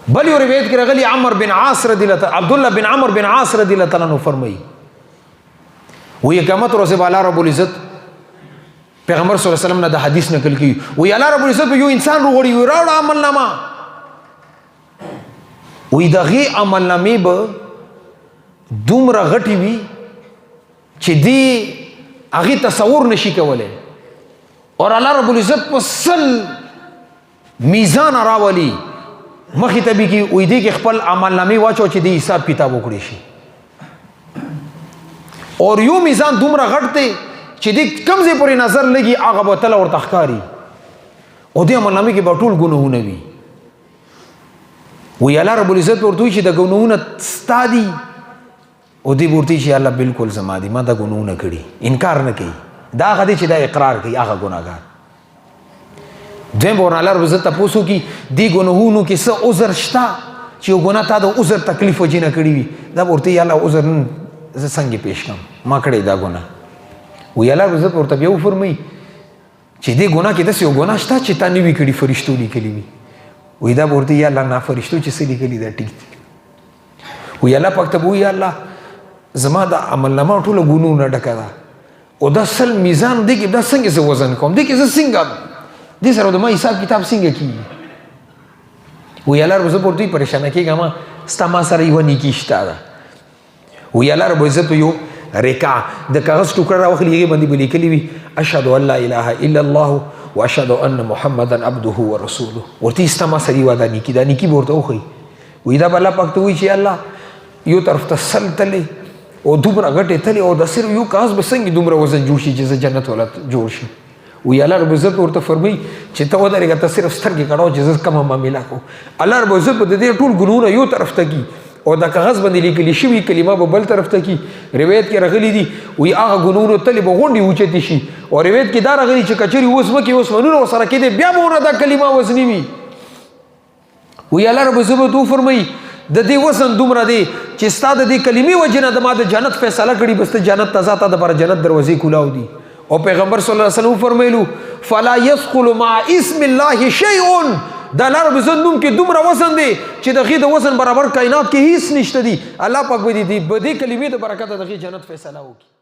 بل یو روایت کې راغلی عمر بن عاص رضی الله تعالی عبدالله بن عمر بن عاص رضی الله تعالی عنہ فرمایي وی قیامت ورځ به الله رب العزت پیغمبر صلی الله علیه وسلم نه د حدیث نقل کی وی الله رب العزت یو انسان وروړي وی راوړ عمل نامه وی دغه عمل نامې به دومره غټي وي چې دی هغه تصور نشي کولای اور الله رب العزت په سل میزان راولي مخې ته به کې وی دی کې خپل عمل نامې واچو چې دی حساب کتاب وکړي شي اور یو میزان دومره غټ دی چې دی کم ځای پورې نظر لګي هغه به تل ورته ښکاري او دې عمل نامې کې به ټول ګناهونه وي وی الله رب العزت ورته وایي چې د ګناهونه ستا دي او دی ورته چې الله بالکل زما دي ما دا ګناهونه کړي انکار نه کوي دا هغه دی چې دا اقرار کوي هغه ګناهګار دویم به الله رب العزت تپوس وکړي دې ګناهونو کې څه عذر شته چې یو ګناه تا د عذر تکلیف وجې نه کړي وي دا به ورته الله عذر زه څنګه پیش کړم ما کړی دا ګناه وی الله رب العزت ورته بیا وفرمایي چې دې ګناه کې داسې یو ګناه شته چې تا نه وي کړي فرشتو لیکلي وي وی دا به ورته یا الله نه فرشتو چې څه لیکلي دا ټیک دي وی الله پاک ته وی یا الله زما د عمل نامه ټوله ګناهونه ډکه ده او دا سل میزان دی کې دا څنګه زه وزن کوم دی کې زه څنګه دې سره د ما حساب کتاب څنګه کېږي وی الله رب العزت ورته پریشانه کېږه ما ستا ما سره یوه نیکي شته ده وی الله رب العزت یو رکع د کاغذ ټوکړه راوخلي هغې باندې به لیکلي وي اشهد ان لا اله الا الله واشهد ان محمدا عبده ورسوله ورته ستا ما سره یوه دا نیکي به ورته وښیي وی دا به الله پاک ته وایي چې الله یو طرف ته سل تلې او دومره غټې تلې او د صرف یو کاغذ به څنګه دومره وزن جوړ شي چې زه جنت والا جوړ شي وی الله رب العزت ورته فرمایي چې ته ودرېږه ته صرف سترګې کړو چې زه کومه معامله کوم الله رب العزت به د دې ټول ګناهونه یو طرف ته کي او د کاغذ باندې لیکلي شوي کلمه به بل طرف ته کی روایت کې راغلي دي وی هغه ګناهونو تلې به غونډې اوچتې شي او روایت کې دا راغلي چې کچرې اوس مکې اوس منونه ورسره کېدې بیا به ونه دا کلمه وزني وي وی الله رب العزت ورته وفرمایي د دې وزن دومره دی چې ستا د دې کلمې وجې نه د ما د جنت فیصله کړي بس ته جنت ته ځه تا دپاره جنت دروازې کولاو دي او پیغمبر صلی الله علیه وسلم فرمایلو فلا یثقل مع اسم الله شیء د الله رب عزت نوم کې دومره وزن دی چې د هغې د وزن برابر کائنات کې هیڅ نشته دي الله پاک به دې کلمې د برکته د هغې جنت فیصله وکړي